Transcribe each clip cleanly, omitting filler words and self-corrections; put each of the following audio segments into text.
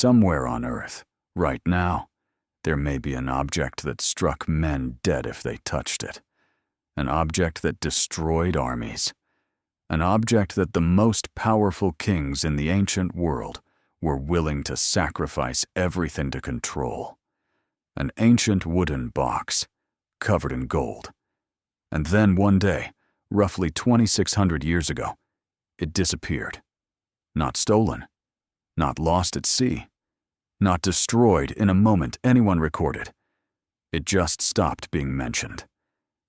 Somewhere on Earth, right now, there may be an object that struck men dead if they touched it. An object that destroyed armies. An object that the most powerful kings in the ancient world were willing to sacrifice everything to control. An ancient wooden box, covered in gold. And then one day, roughly 2,600 years ago, it disappeared. Not stolen, not lost at sea, not destroyed in a moment anyone recorded. It just stopped being mentioned.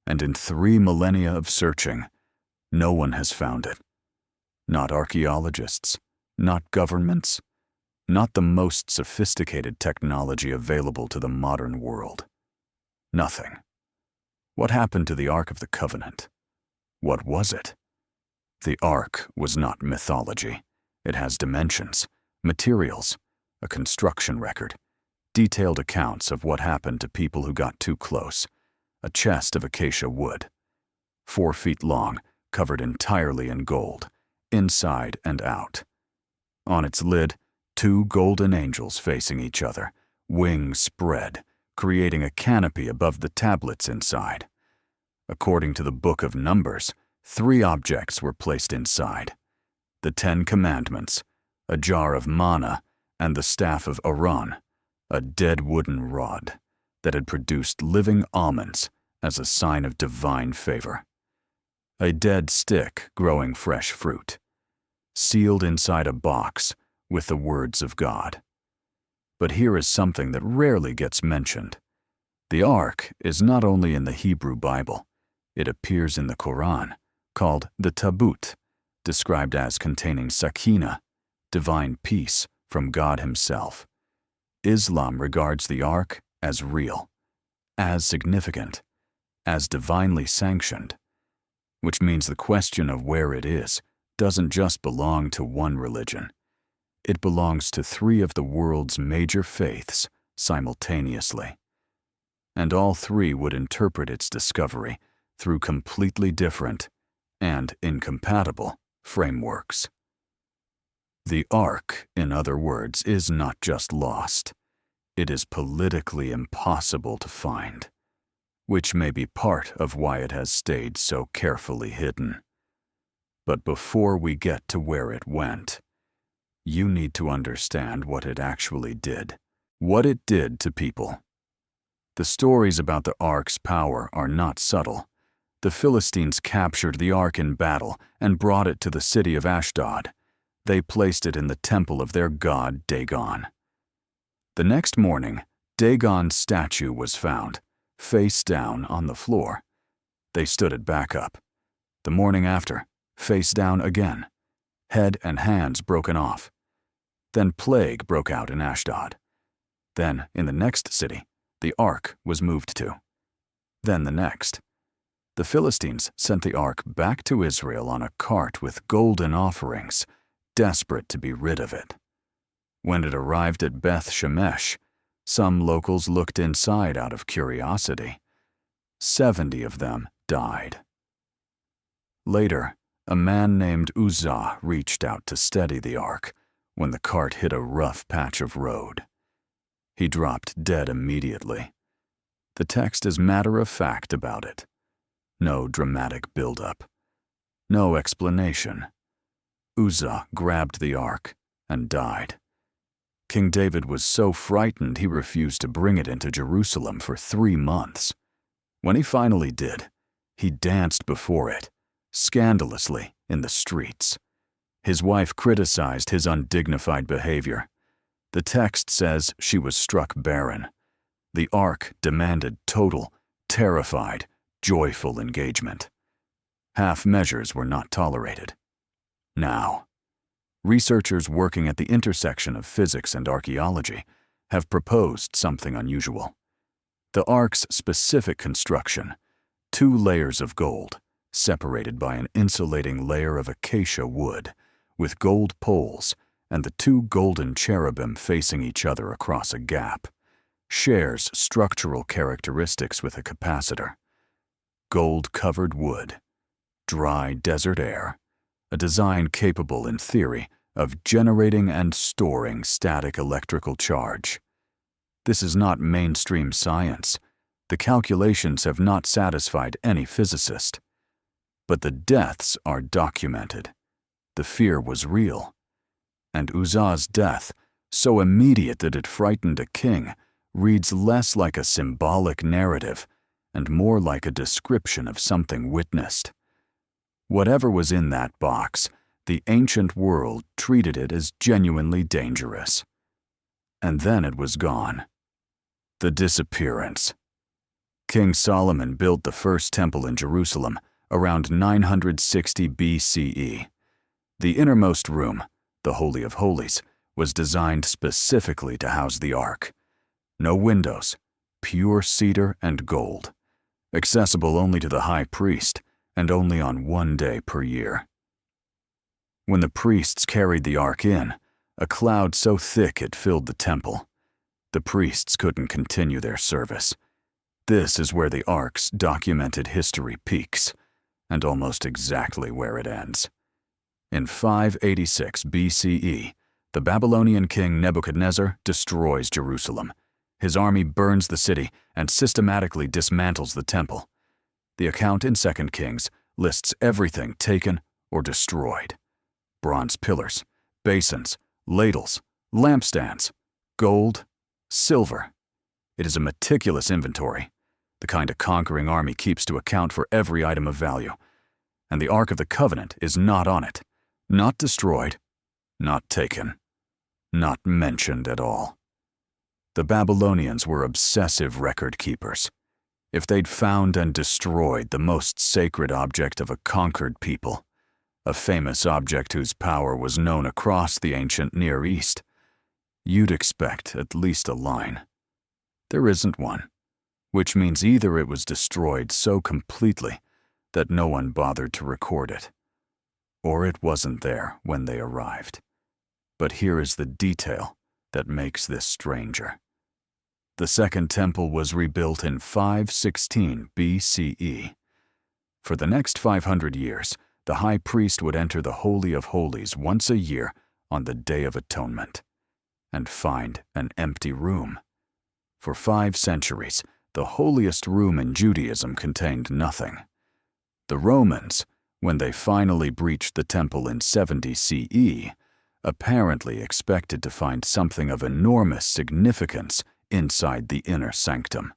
And in 3 millennia of searching, no one has found it. Not archaeologists, not governments, not the most sophisticated technology available to the modern world. Nothing. What happened to the Ark of the Covenant? What was it? The Ark was not mythology. It has dimensions, materials, a construction record, detailed accounts of what happened to people who got too close, a chest of acacia wood, 4 feet long, covered entirely in gold, inside and out. On its lid, 2 golden angels facing each other, wings spread, creating a canopy above the tablets inside. According to the Book of Numbers, 3 objects were placed inside: the 10 Commandments, a jar of manna, and the staff of Aaron, a dead wooden rod that had produced living almonds as a sign of divine favor. A dead stick growing fresh fruit, sealed inside a box with the words of God. But here is something that rarely gets mentioned. The Ark is not only in the Hebrew Bible, it appears in the Quran, called the Tabut, described as containing Sakina, divine peace from God Himself. Islam regards the Ark as real, as significant, as divinely sanctioned, which means the question of where it is doesn't just belong to one religion. It belongs to 3 of the world's major faiths simultaneously. And all 3 would interpret its discovery through completely different and incompatible frameworks. The Ark, in other words, is not just lost. It is politically impossible to find, which may be part of why it has stayed so carefully hidden. But before we get to where it went, you need to understand what it actually did, what it did to people. The stories about the Ark's power are not subtle. The Philistines captured the Ark in battle and brought it to the city of Ashdod. They placed it in the temple of their god Dagon. The next morning, Dagon's statue was found, face down on the floor. They stood it back up. The morning after, face down again, head and hands broken off. Then plague broke out in Ashdod. Then, in the next city, the Ark was moved to. Then the next. The Philistines sent the Ark back to Israel on a cart with golden offerings, desperate to be rid of it. When it arrived at Beth Shemesh, some locals looked inside out of curiosity. 70 of them died. Later, a man named Uzzah reached out to steady the Ark when the cart hit a rough patch of road. He dropped dead immediately. The text is matter-of-fact about it. No dramatic build-up. No explanation. Uzzah grabbed the Ark and died. King David was so frightened he refused to bring it into Jerusalem for 3 months. When he finally did, he danced before it, scandalously, in the streets. His wife criticized his undignified behavior. The text says she was struck barren. The Ark demanded total, terrified, joyful engagement. Half measures were not tolerated. Now, researchers working at the intersection of physics and archaeology have proposed something unusual. The Ark's specific construction, 2 layers of gold, separated by an insulating layer of acacia wood, with gold poles and the 2 golden cherubim facing each other across a gap, shares structural characteristics with a capacitor. Gold-covered wood, dry desert air, a design capable, in theory, of generating and storing static electrical charge. This is not mainstream science. The calculations have not satisfied any physicist. But the deaths are documented. The fear was real. And Uzzah's death, so immediate that it frightened a king, reads less like a symbolic narrative and more like a description of something witnessed. Whatever was in that box, the ancient world treated it as genuinely dangerous. And then it was gone. The disappearance. King Solomon built the first temple in Jerusalem around 960 BCE. The innermost room, the Holy of Holies, was designed specifically to house the Ark. No windows, pure cedar and gold, accessible only to the high priest and only on one day per year. When the priests carried the Ark in, a cloud so thick it filled the temple. The priests couldn't continue their service. This is where the Ark's documented history peaks, and almost exactly where it ends. In 586 BCE, the Babylonian king Nebuchadnezzar destroys Jerusalem. His army burns the city and systematically dismantles the temple. The account in 2 Kings lists everything taken or destroyed: bronze pillars, basins, ladles, lampstands, gold, silver. It is a meticulous inventory, the kind a conquering army keeps to account for every item of value. And the Ark of the Covenant is not on it, not destroyed, not taken, not mentioned at all. The Babylonians were obsessive record keepers. If they'd found and destroyed the most sacred object of a conquered people, a famous object whose power was known across the ancient Near East, you'd expect at least a line. There isn't one, which means either it was destroyed so completely that no one bothered to record it, or it wasn't there when they arrived. But here is the detail that makes this stranger. The Second Temple was rebuilt in 516 BCE. For the next 500 years, the high priest would enter the Holy of Holies once a year on the Day of Atonement and find an empty room. For 5 centuries, the holiest room in Judaism contained nothing. The Romans, when they finally breached the temple in 70 CE, apparently expected to find something of enormous significance inside the inner sanctum.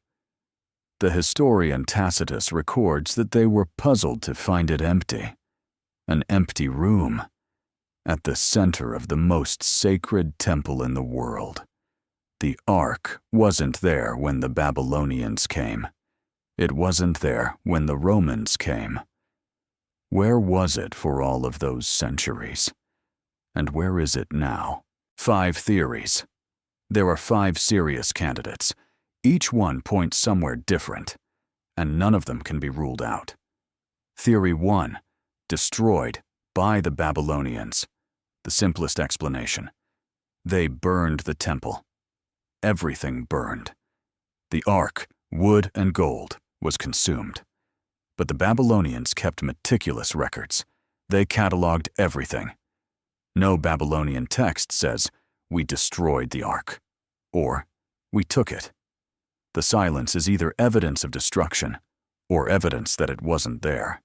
The historian Tacitus records that they were puzzled to find it empty. An empty room, at the center of the most sacred temple in the world. The Ark wasn't there when the Babylonians came. It wasn't there when the Romans came. Where was it for all of those centuries? And where is it now? 5 theories. There are 5 serious candidates. Each one points somewhere different, and none of them can be ruled out. Theory 1. Destroyed by the Babylonians. The simplest explanation. They burned the temple. Everything burned. The Ark, wood and gold, was consumed. But the Babylonians kept meticulous records. They cataloged everything. No Babylonian text says, "We destroyed the Ark," or "We took it." The silence is either evidence of destruction or evidence that it wasn't there.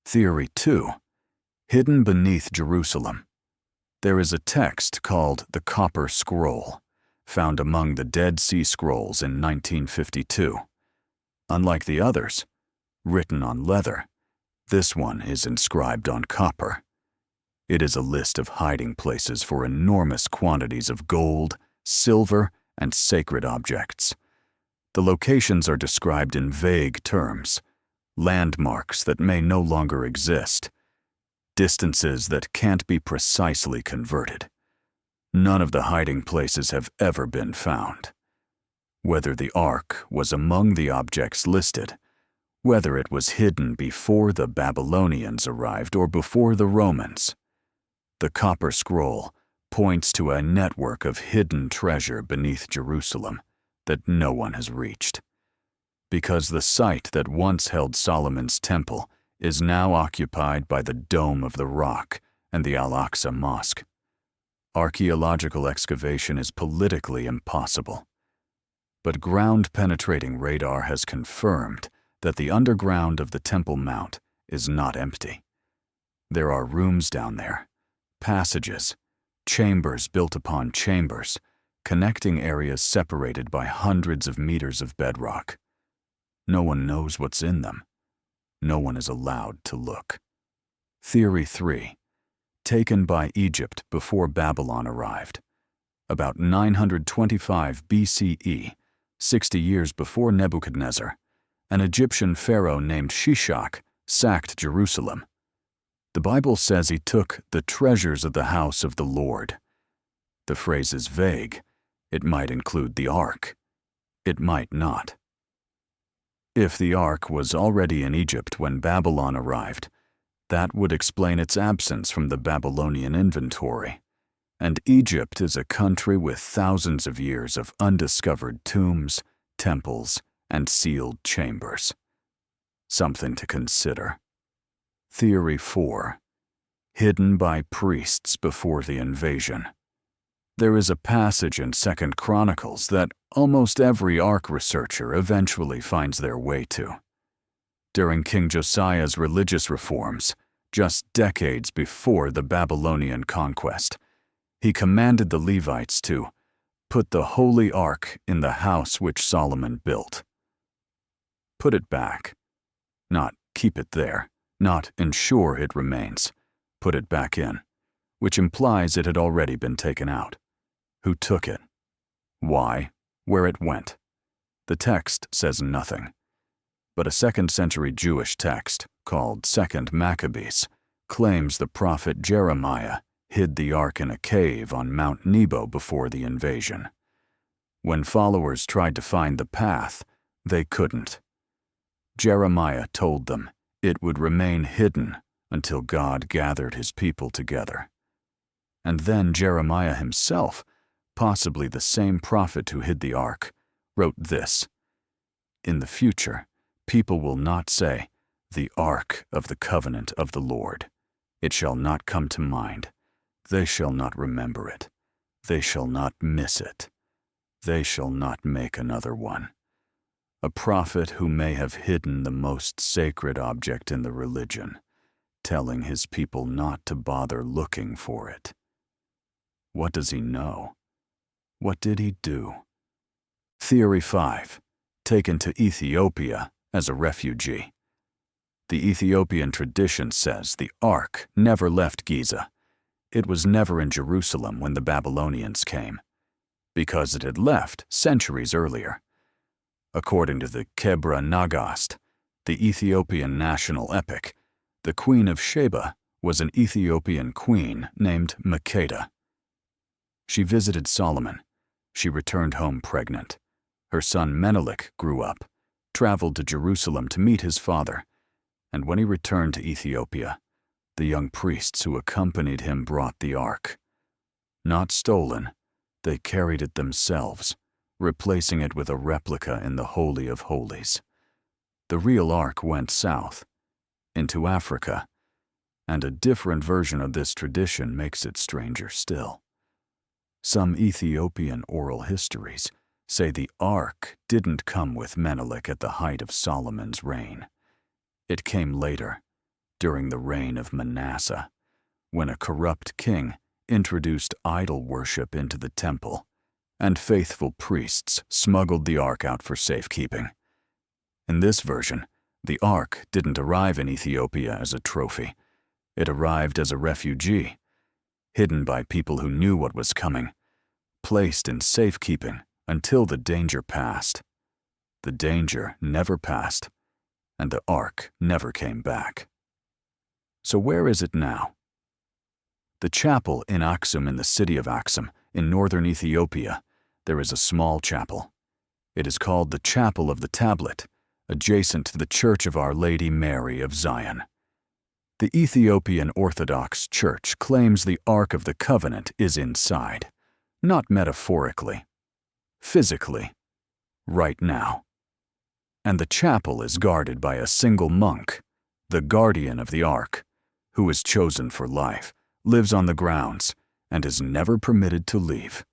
Theory 2. Hidden beneath Jerusalem. There is a text called the Copper Scroll, found among the Dead Sea Scrolls in 1952. Unlike the others, written on leather, this one is inscribed on copper. It is a list of hiding places for enormous quantities of gold, silver, and sacred objects. The locations are described in vague terms, landmarks that may no longer exist, distances that can't be precisely converted. None of the hiding places have ever been found. Whether the Ark was among the objects listed, whether it was hidden before the Babylonians arrived or before the Romans, the Copper Scroll points to a network of hidden treasure beneath Jerusalem that no one has reached. Because the site that once held Solomon's temple is now occupied by the Dome of the Rock and the Al-Aqsa Mosque. Archaeological excavation is politically impossible. But ground-penetrating radar has confirmed that the underground of the Temple Mount is not empty. There are rooms down there, passages, chambers built upon chambers, connecting areas separated by hundreds of meters of bedrock. No one knows what's in them. No one is allowed to look. Theory 3. Taken by Egypt before Babylon arrived. About 925 BCE, 60 years before Nebuchadnezzar, an Egyptian pharaoh named Shishak sacked Jerusalem. The Bible says he took the treasures of the house of the Lord. The phrase is vague. It might include the ark. It might not. If the ark was already in Egypt when Babylon arrived, that would explain its absence from the Babylonian inventory. And Egypt is a country with thousands of years of undiscovered tombs, temples, and sealed chambers. Something to consider. Theory 4. Hidden by priests before the invasion. There is a passage in 2 Chronicles that almost every Ark researcher eventually finds their way to. During King Josiah's religious reforms, just decades before the Babylonian conquest, he commanded the Levites to put the Holy Ark in the house which Solomon built. Put it back. Not keep it there. Not ensure it remains. Put it back in, which implies it had already been taken out. Who took it? Why? Where it went? The text says nothing. But a 2nd century Jewish text, called 2nd Maccabees, claims the prophet Jeremiah hid the ark in a cave on Mount Nebo before the invasion. When followers tried to find the path, they couldn't. Jeremiah told them it would remain hidden until God gathered his people together. And then Jeremiah himself, possibly the same prophet who hid the ark, wrote this: "In the future, people will not say, 'The ark of the covenant of the Lord.' It shall not come to mind. They shall not remember it. They shall not miss it. They shall not make another one." A prophet who may have hidden the most sacred object in the religion, telling his people not to bother looking for it. What does he know? What did he do? Theory 5. Taken to Ethiopia as a refugee. The Ethiopian tradition says the ark never left Giza. It was never in Jerusalem when the Babylonians came, because it had left centuries earlier. According to the Kebra Nagast, the Ethiopian national epic, the Queen of Sheba was an Ethiopian queen named Makeda. She visited Solomon. She returned home pregnant. Her son Menelik grew up, traveled to Jerusalem to meet his father, and when he returned to Ethiopia, the young priests who accompanied him brought the ark. Not stolen, they carried it themselves, replacing it with a replica in the Holy of Holies. The real ark went south, into Africa, and a different version of this tradition makes it stranger still. Some Ethiopian oral histories say the ark didn't come with Menelik at the height of Solomon's reign. It came later, during the reign of Manasseh, when a corrupt king introduced idol worship into the temple, and faithful priests smuggled the ark out for safekeeping. In this version, the ark didn't arrive in Ethiopia as a trophy. It arrived as a refugee, hidden by people who knew what was coming, placed in safekeeping until the danger passed. The danger never passed, and the ark never came back. So where is it now? The chapel in Aksum, in the city of Aksum, in northern Ethiopia, there is a small chapel. It is called the Chapel of the Tablet, adjacent to the Church of Our Lady Mary of Zion. The Ethiopian Orthodox Church claims the Ark of the Covenant is inside, not metaphorically, physically, right now. And the chapel is guarded by a single monk, the guardian of the Ark, who is chosen for life, lives on the grounds, and is never permitted to leave.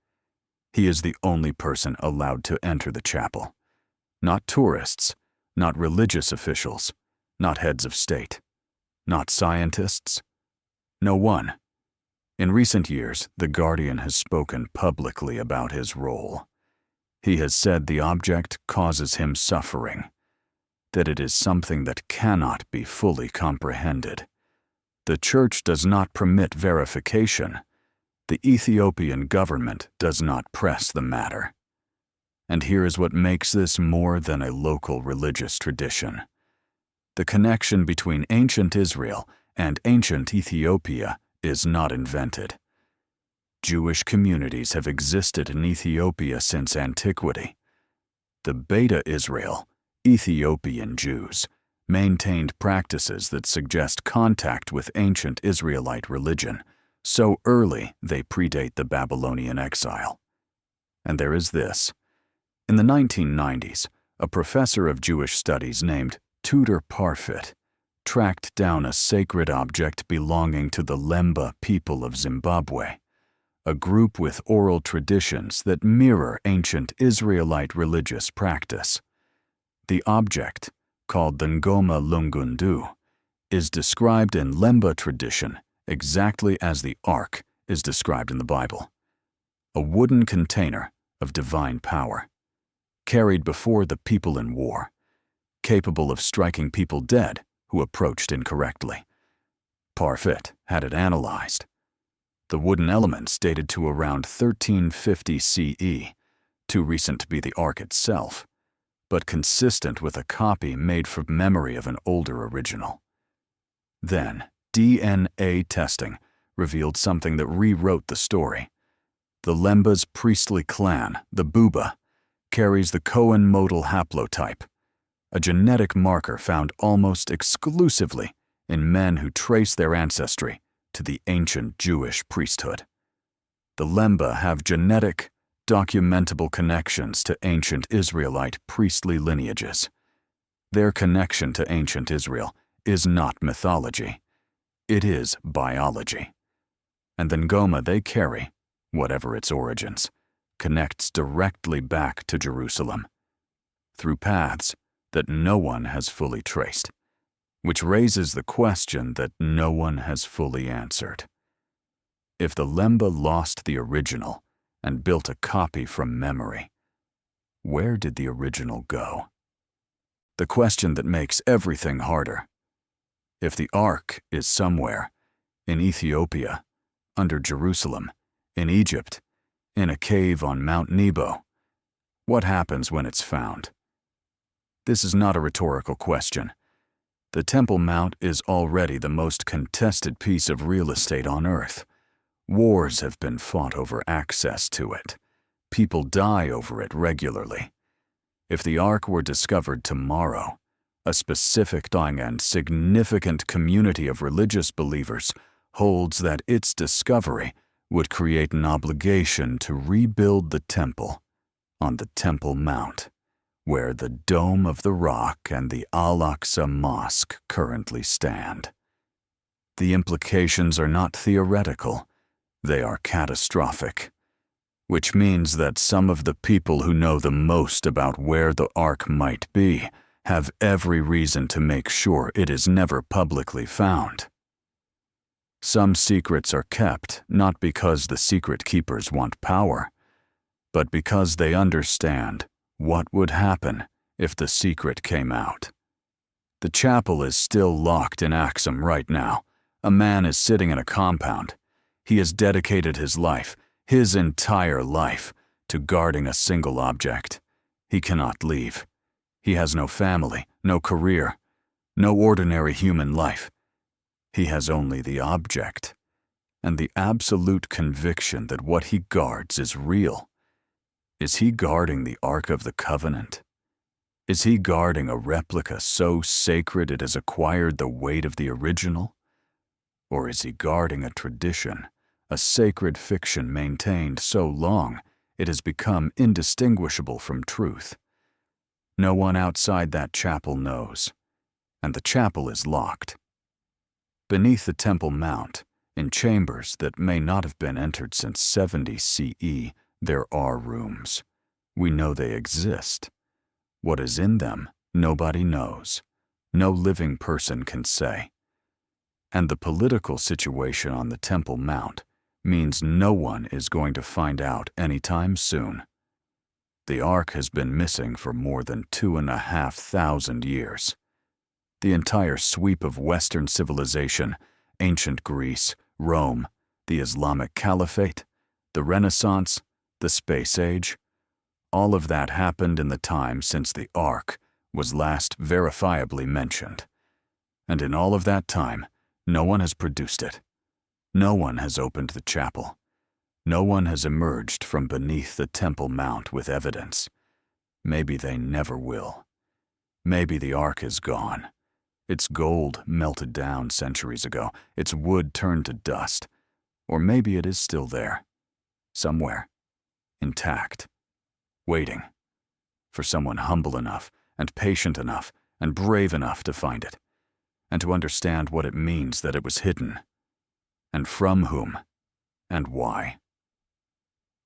He is the only person allowed to enter the chapel. Not tourists, not religious officials, not heads of state, not scientists. No one. In recent years, the Guardian has spoken publicly about his role. He has said the object causes him suffering, that it is something that cannot be fully comprehended. The Church does not permit verification. The Ethiopian government does not press the matter. And here is what makes this more than a local religious tradition. The connection between ancient Israel and ancient Ethiopia is not invented. Jewish communities have existed in Ethiopia since antiquity. The Beta Israel, Ethiopian Jews, maintained practices that suggest contact with ancient Israelite religion, so early they predate the Babylonian exile. And there is this. In the 1990s, a professor of Jewish studies named Tudor Parfit tracked down a sacred object belonging to the Lemba people of Zimbabwe, a group with oral traditions that mirror ancient Israelite religious practice. The object, called the Ngoma Lungundu, is described in Lemba tradition exactly as the Ark is described in the Bible, a wooden container of divine power, carried before the people in war, capable of striking people dead who approached incorrectly. Parfit had it analyzed. The wooden elements dated to around 1350 CE, too recent to be the Ark itself, but consistent with a copy made from memory of an older original. Then, DNA testing revealed something that rewrote the story. The Lemba's priestly clan, the Buba, carries the Cohen modal haplotype, a genetic marker found almost exclusively in men who trace their ancestry to the ancient Jewish priesthood. The Lemba have genetic, documentable connections to ancient Israelite priestly lineages. Their connection to ancient Israel is not mythology. It is biology. And the Ngoma they carry, whatever its origins, connects directly back to Jerusalem, through paths that no one has fully traced, which raises the question that no one has fully answered. If the Lemba lost the original and built a copy from memory, where did the original go? The question that makes everything harder. If the Ark is somewhere, in Ethiopia, under Jerusalem, in Egypt, in a cave on Mount Nebo, what happens when it's found? This is not a rhetorical question. The Temple Mount is already the most contested piece of real estate on Earth. Wars have been fought over access to it. People die over it regularly. If the Ark were discovered tomorrow, a specific and significant community of religious believers holds that its discovery would create an obligation to rebuild the temple on the Temple Mount, where the Dome of the Rock and the Al-Aqsa Mosque currently stand. The implications are not theoretical, they are catastrophic, which means that some of the people who know the most about where the Ark might be have every reason to make sure it is never publicly found. Some secrets are kept not because the secret keepers want power, but because they understand what would happen if the secret came out. The chapel is still locked in Axum right now. A man is sitting in a compound. He has dedicated his life, his entire life, to guarding a single object. He cannot leave. He has no family, no career, no ordinary human life. He has only the object, and the absolute conviction that what he guards is real. Is he guarding the Ark of the Covenant? Is he guarding a replica so sacred it has acquired the weight of the original? Or is he guarding a tradition, a sacred fiction maintained so long it has become indistinguishable from truth? No one outside that chapel knows, and the chapel is locked. Beneath the Temple Mount In chambers that may not have been entered since 70 CE, there are rooms. We know they exist. What is in them, nobody knows. No living person can say. And the political situation on the Temple Mount means no one is going to find out anytime soon. The Ark has been missing for more than 2,500 years. The entire sweep of Western civilization, ancient Greece, Rome, the Islamic Caliphate, the Renaissance, the Space Age, all of that happened in the time since the Ark was last verifiably mentioned. And in all of that time, no one has produced it. No one has opened the chapel. No one has emerged from beneath the Temple Mount with evidence. Maybe they never will. Maybe the Ark is gone. Its gold melted down centuries ago, its wood turned to dust. Or maybe it is still there, somewhere, intact, waiting for someone humble enough and patient enough and brave enough to find it, and to understand what it means that it was hidden, and from whom, and why.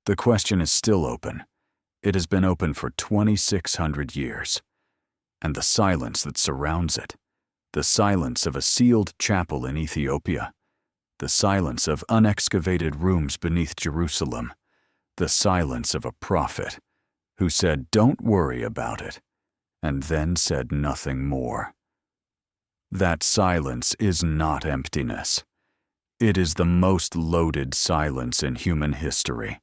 The question is still open. It has been open for 2,600 years, and the silence that surrounds it, the silence of a sealed chapel in Ethiopia, the silence of unexcavated rooms beneath Jerusalem, the silence of a prophet who said, "Don't worry about it," and then said nothing more. That silence is not emptiness. It is the most loaded silence in human history.